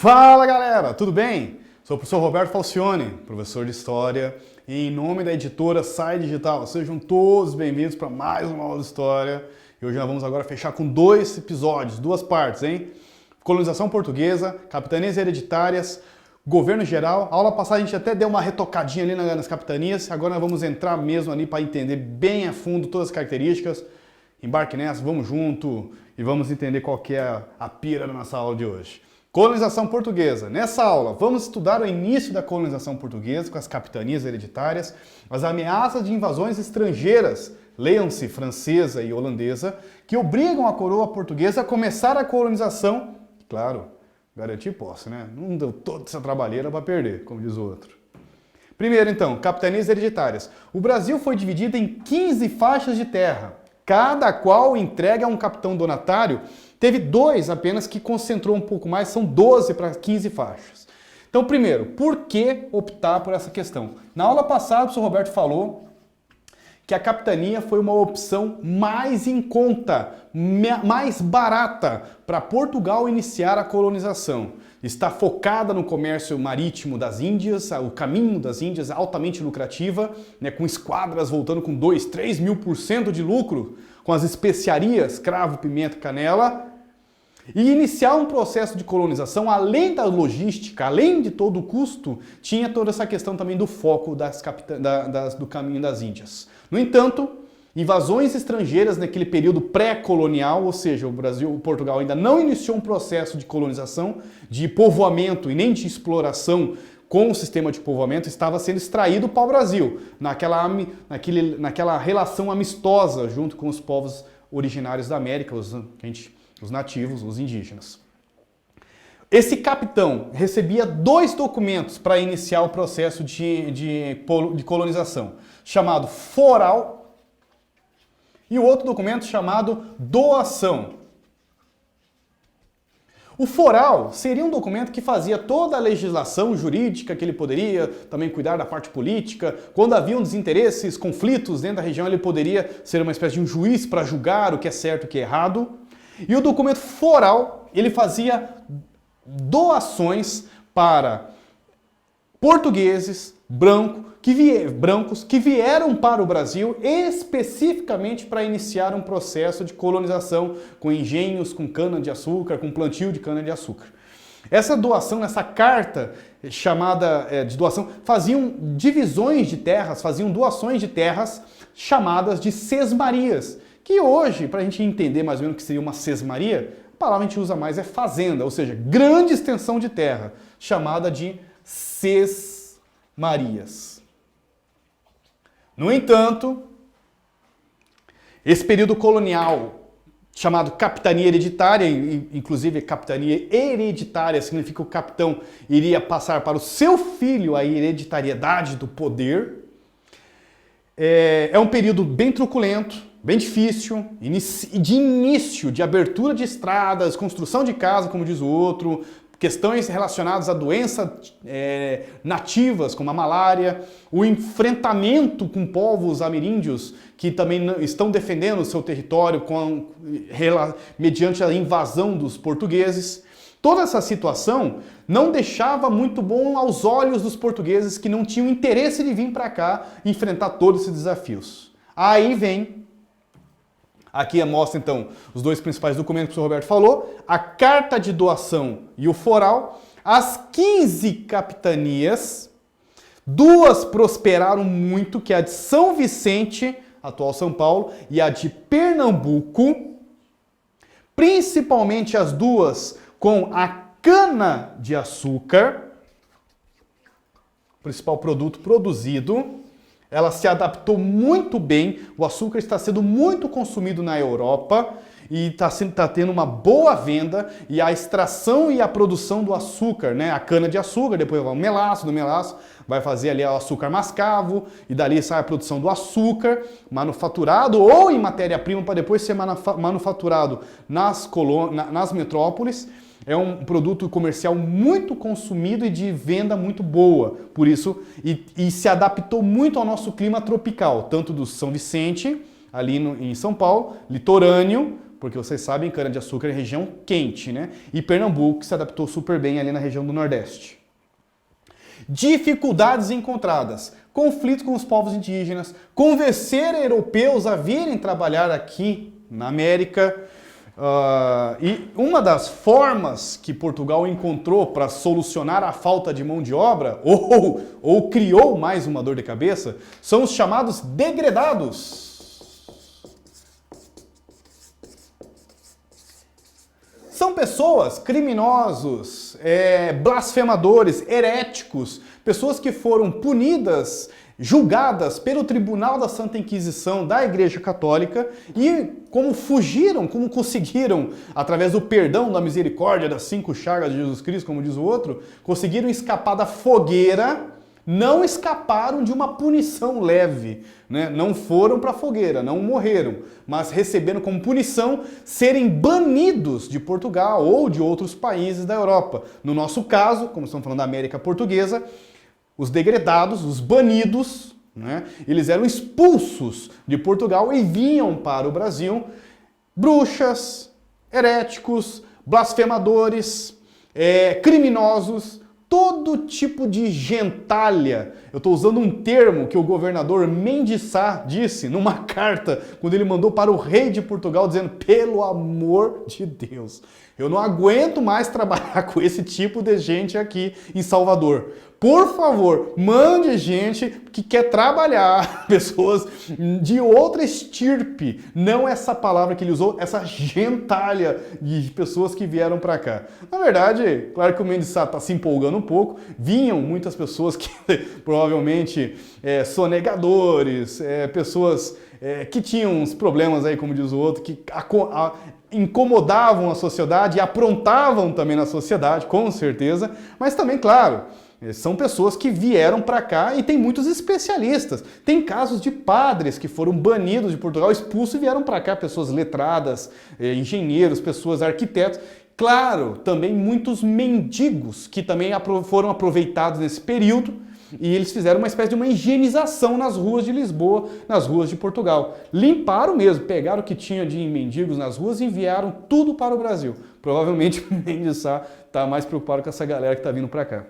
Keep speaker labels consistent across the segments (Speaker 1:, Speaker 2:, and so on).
Speaker 1: Fala galera, tudo bem? Sou o professor Roberto Falcione, professor de História, e em nome da editora Sai Digital, sejam todos bem-vindos para mais uma aula de História. E hoje nós vamos agora fechar com dois episódios, duas partes, hein? Colonização portuguesa, capitanias hereditárias, governo geral. A aula passada a gente até deu uma retocadinha ali nas capitanias, agora nós vamos entrar mesmo ali para entender bem a fundo todas as características. Embarque nessa, vamos junto e vamos entender qual que é a pira da nossa aula de hoje. Colonização portuguesa. Nessa aula, vamos estudar o início da colonização portuguesa com as capitanias hereditárias, as ameaças de invasões estrangeiras, leiam-se francesa e holandesa, que obrigam a coroa portuguesa a começar a colonização, claro, garantir posse, né? Não deu toda essa trabalheira para perder, como diz o outro. Primeiro, então, capitanias hereditárias. O Brasil foi dividido em 15 faixas de terra, cada qual entregue a um capitão donatário. Teve dois apenas que concentrou um pouco mais, são 12 para 15 faixas. Então, primeiro, por que optar por essa questão? Na aula passada, o professor Roberto falou que a capitania foi uma opção mais em conta, mais barata para Portugal iniciar a colonização. Está focada no comércio marítimo das Índias, o caminho das Índias altamente lucrativa, né, com esquadras voltando com 2, 3 mil% de lucro, com as especiarias, cravo, pimenta, canela, e iniciar um processo de colonização, além da logística, além de todo o custo, tinha toda essa questão também do foco do caminho das Índias. No entanto, invasões estrangeiras naquele período pré-colonial, ou seja, Portugal ainda não iniciou um processo de colonização, de povoamento e nem de exploração com o sistema de povoamento, estava sendo extraído para o Brasil, naquela relação amistosa junto com os povos originários da América, os nativos, os indígenas. Esse capitão recebia dois documentos para iniciar o processo de colonização, chamado foral e o outro documento chamado doação. O foral seria um documento que fazia toda a legislação jurídica que ele poderia também cuidar da parte política. Quando haviam desinteresses, conflitos dentro da região, ele poderia ser uma espécie de um juiz para julgar o que é certo e o que é errado. E o documento foral, ele fazia doações para portugueses, brancos que vieram para o Brasil especificamente para iniciar um processo de colonização com engenhos, com cana-de-açúcar, com plantio de cana-de-açúcar. Essa doação, essa carta chamada de doação, faziam divisões de terras, faziam doações de terras chamadas de sesmarias, que hoje, para a gente entender mais ou menos o que seria uma sesmaria, a palavra que a gente usa mais é fazenda, ou seja, grande extensão de terra, chamada de sesmarias. No entanto, esse período colonial, chamado capitania hereditária, inclusive capitania hereditária significa que o capitão iria passar para o seu filho a hereditariedade do poder, é um período bem truculento, bem difícil, de abertura de estradas, construção de casa, como diz o outro, questões relacionadas a doenças nativas, como a malária, o enfrentamento com povos ameríndios que também estão defendendo o seu território mediante a invasão dos portugueses. Toda essa situação não deixava muito bom aos olhos dos portugueses que não tinham interesse de vir para cá enfrentar todos esses desafios. Aí vem... Aqui mostra, então, os dois principais documentos que o Roberto falou, a carta de doação e o foral. As 15 capitanias, duas prosperaram muito, que é a de São Vicente, atual São Paulo, e a de Pernambuco, principalmente as duas com a cana-de-açúcar, principal produto produzido. Ela se adaptou muito bem, o açúcar está sendo muito consumido na Europa e está tendo uma boa venda, e a extração e a produção do açúcar, né, a cana-de-açúcar, depois vai o melaço, do melaço vai fazer ali o açúcar mascavo, e dali sai a produção do açúcar manufaturado ou em matéria-prima para depois ser manufaturado nas metrópoles. É um produto comercial muito consumido e de venda muito boa, por isso, e se adaptou muito ao nosso clima tropical, tanto do São Vicente, ali em São Paulo, litorâneo, porque vocês sabem, cana-de-açúcar é região quente, né? E Pernambuco se adaptou super bem ali na região do Nordeste. Dificuldades encontradas, conflitos com os povos indígenas, convencer europeus a virem trabalhar aqui na América. E uma das formas que Portugal encontrou para solucionar a falta de mão de obra, ou criou mais uma dor de cabeça, são os chamados degredados. São pessoas, criminosos, blasfemadores, heréticos, pessoas que foram punidas, julgadas pelo Tribunal da Santa Inquisição da Igreja Católica e como fugiram, como conseguiram, através do perdão, da misericórdia, das 5 chagas de Jesus Cristo, como diz o outro, conseguiram escapar da fogueira, não escaparam de uma punição leve, né? Não foram para a fogueira, não morreram, mas receberam como punição serem banidos de Portugal ou de outros países da Europa. No nosso caso, como estamos falando da América Portuguesa, os degredados, os banidos, né? Eles eram expulsos de Portugal e vinham para o Brasil bruxas, heréticos, blasfemadores, criminosos, todo tipo de gentalha. Eu estou usando um termo que o governador Mendes Sá disse numa carta, quando ele mandou para o rei de Portugal, dizendo: pelo amor de Deus, eu não aguento mais trabalhar com esse tipo de gente aqui em Salvador. Por favor, mande gente que quer trabalhar, pessoas de outra estirpe, não essa palavra que ele usou, essa gentalha de pessoas que vieram para cá. Na verdade, claro que o Mendes Sá está se empolgando um pouco, vinham muitas pessoas que provavelmente sonegadores, pessoas que tinham uns problemas aí, como diz o outro, que incomodavam a sociedade e aprontavam também na sociedade, com certeza, mas também, claro, são pessoas que vieram para cá e tem muitos especialistas. Tem casos de padres que foram banidos de Portugal, expulsos e vieram para cá, pessoas letradas, engenheiros, pessoas arquitetos. Claro, também muitos mendigos que também foram aproveitados nesse período e eles fizeram uma espécie de uma higienização nas ruas de Lisboa, nas ruas de Portugal. Limparam mesmo, pegaram o que tinha de mendigos nas ruas e enviaram tudo para o Brasil. Provavelmente o Mendes Sá está mais preocupado com essa galera que está vindo para cá.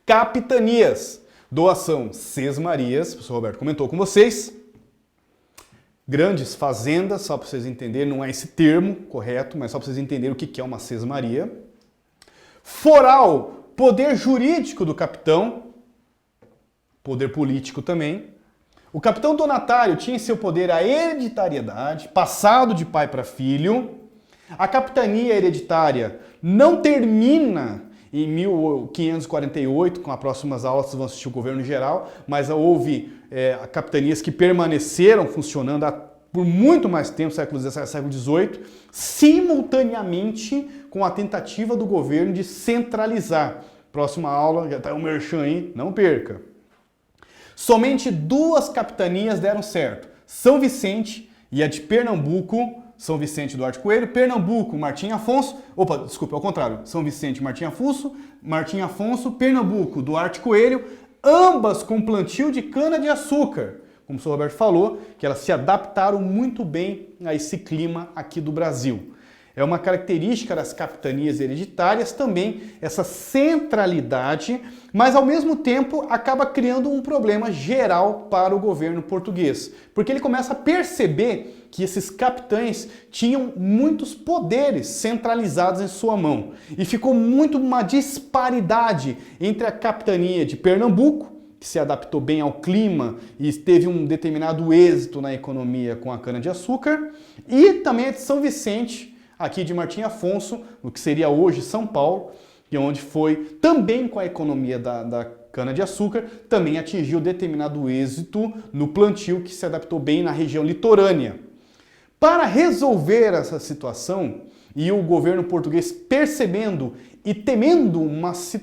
Speaker 1: Capitanias, doação Sesmarias, o professor Roberto comentou com vocês. Grandes fazendas, só para vocês entenderem, não é esse termo correto, mas só para vocês entenderem o que é uma sesmaria. Foral, poder jurídico do capitão, poder político também. O capitão donatário tinha em seu poder a hereditariedade, passado de pai para filho. A capitania hereditária não termina em 1548, com as próximas aulas vocês vão assistir o governo geral, mas houve capitanias que permaneceram funcionando por muito mais tempo, século XVII, século XVIII, simultaneamente com a tentativa do governo de centralizar. Próxima aula, já está o merchan aí, não perca. Somente 2 capitanias deram certo, São Vicente e a de Pernambuco, São Vicente, Duarte Coelho, Pernambuco, Martim Afonso, ao contrário, São Vicente, Martim Afonso, Pernambuco, Duarte Coelho, ambas com plantio de cana-de-açúcar. Como o senhor Roberto falou, que elas se adaptaram muito bem a esse clima aqui do Brasil. É uma característica das capitanias hereditárias também, essa centralidade, mas ao mesmo tempo acaba criando um problema geral para o governo português, porque ele começa a perceber que esses capitães tinham muitos poderes centralizados em sua mão e ficou muito uma disparidade entre a capitania de Pernambuco, que se adaptou bem ao clima e teve um determinado êxito na economia com a cana-de-açúcar, e também a de São Vicente, aqui de Martim Afonso, no que seria hoje São Paulo, e onde foi também com a economia da cana-de-açúcar, também atingiu determinado êxito no plantio, que se adaptou bem na região litorânea. Para resolver essa situação, e o governo português percebendo e temendo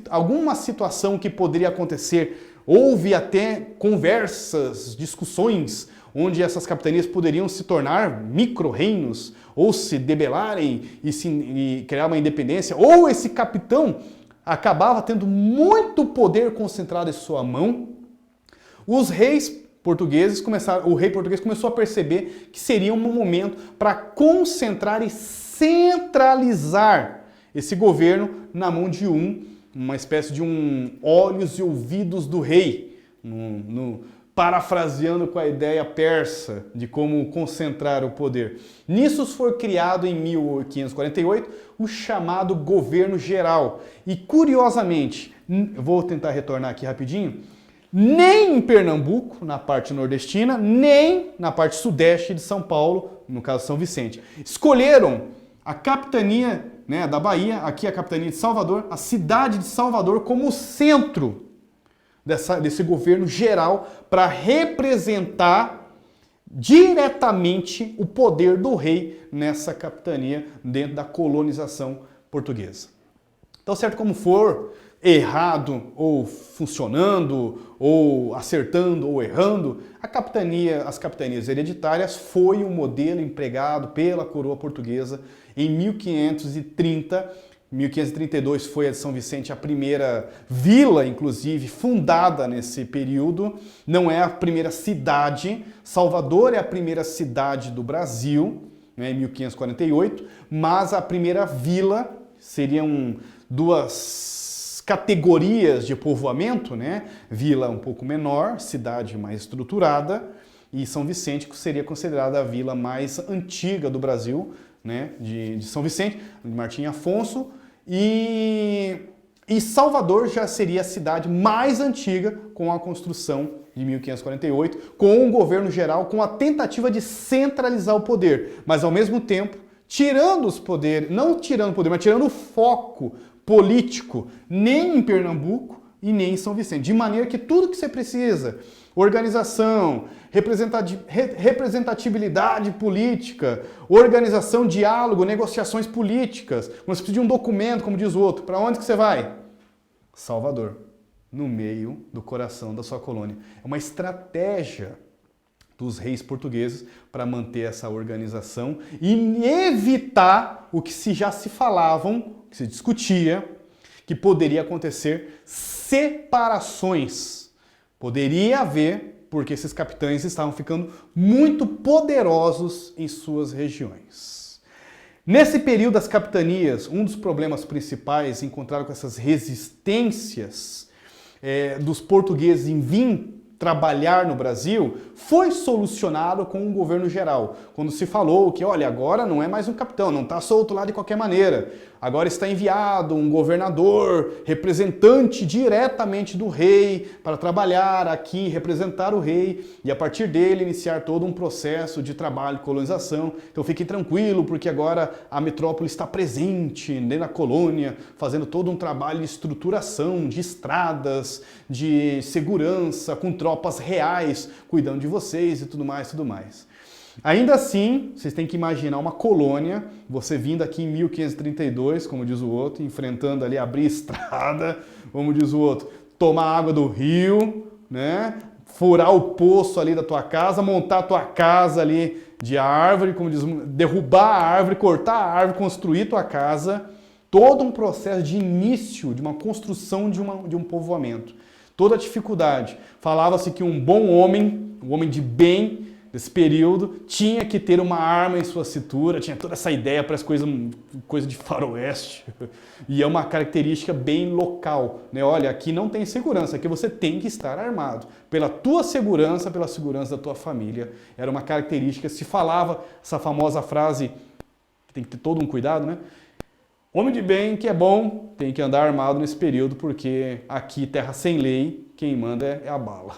Speaker 1: alguma situação que poderia acontecer, houve até conversas, discussões, onde essas capitanias poderiam se tornar micro-reinos, ou se debelarem e criar uma independência, ou esse capitão acabava tendo muito poder concentrado em sua mão. Os reis portugueses o rei português começou a perceber que seria um momento para concentrar e centralizar esse governo na mão de uma espécie de olhos e ouvidos do rei, parafraseando com a ideia persa de como concentrar o poder. Nisso foi criado em 1548 o chamado governo geral. E curiosamente, eu vou tentar retornar aqui rapidinho, nem em Pernambuco, na parte nordestina, nem na parte sudeste de São Paulo, no caso São Vicente. Escolheram a capitania, né, da Bahia, aqui a capitania de Salvador, a cidade de Salvador como centro desse governo geral para representar diretamente o poder do rei nessa capitania dentro da colonização portuguesa. Então, certo como for, errado ou funcionando, ou acertando ou errando, as capitanias hereditárias foi um modelo empregado pela coroa portuguesa em 1530. 1532 foi a de São Vicente a primeira vila, inclusive, fundada nesse período. Não é a primeira cidade. Salvador é a primeira cidade do Brasil, né, em 1548, mas a primeira vila seriam duas categorias de povoamento, né? Vila um pouco menor, cidade mais estruturada, e São Vicente, que seria considerada a vila mais antiga do Brasil, né? De São Vicente, de Martim Afonso. E Salvador já seria a cidade mais antiga com a construção de 1548, com um governo geral, com a tentativa de centralizar o poder, mas ao mesmo tempo tirando os poderes, não tirando o poder, mas tirando o foco político, nem em Pernambuco e nem em São Vicente, de maneira que tudo que você precisa, organização, representatividade política, organização, diálogo, negociações políticas. Quando você precisa de um documento, como diz o outro, para onde que você vai? Salvador, no meio do coração da sua colônia. É uma estratégia dos reis portugueses para manter essa organização e evitar o que já se falavam, que se discutia, que poderia acontecer separações. Poderia haver, porque esses capitães estavam ficando muito poderosos em suas regiões. Nesse período das capitanias, um dos problemas principais encontrados com essas resistências dos portugueses em vir trabalhar no Brasil foi solucionado com um governo geral. Quando se falou que, olha, agora não é mais um capitão, não está solto lá de qualquer maneira. Agora está enviado um governador, representante diretamente do rei, para trabalhar aqui, representar o rei, e a partir dele iniciar todo um processo de trabalho, de colonização. Então fique tranquilo, porque agora a metrópole está presente dentro da colônia, fazendo todo um trabalho de estruturação, de estradas, de segurança, com tropas reais, cuidando de vocês e tudo mais, tudo mais. Ainda assim, vocês têm que imaginar uma colônia, você vindo aqui em 1532, como diz o outro, enfrentando ali, abrir estrada, como diz o outro, tomar água do rio, né? Furar o poço ali da tua casa, montar a tua casa ali de árvore, como diz, derrubar a árvore, cortar a árvore, construir tua casa. Todo um processo de início, de uma construção de um povoamento. Toda a dificuldade. Falava-se que um bom homem, um homem de bem, desse período, tinha que ter uma arma em sua cintura, tinha toda essa ideia, parece coisa de faroeste, e é uma característica bem local, né? Olha, aqui não tem segurança, aqui você tem que estar armado, pela tua segurança, pela segurança da tua família, era uma característica, se falava essa famosa frase, que tem que ter todo um cuidado, né? Homem de bem, que é bom, tem que andar armado nesse período, porque aqui, terra sem lei, quem manda é a bala.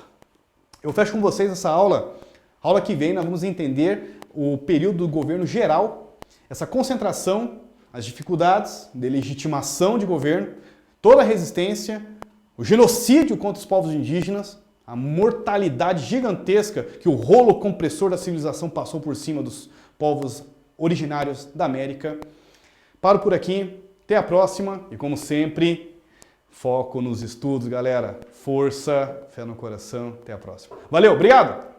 Speaker 1: Eu fecho com vocês essa aula. Aula que vem nós vamos entender o período do governo geral, essa concentração, as dificuldades de legitimação de governo, toda a resistência, o genocídio contra os povos indígenas, a mortalidade gigantesca que o rolo compressor da civilização passou por cima dos povos originários da América. Paro por aqui, até a próxima e como sempre, foco nos estudos, galera. Força, fé no coração, até a próxima. Valeu, obrigado!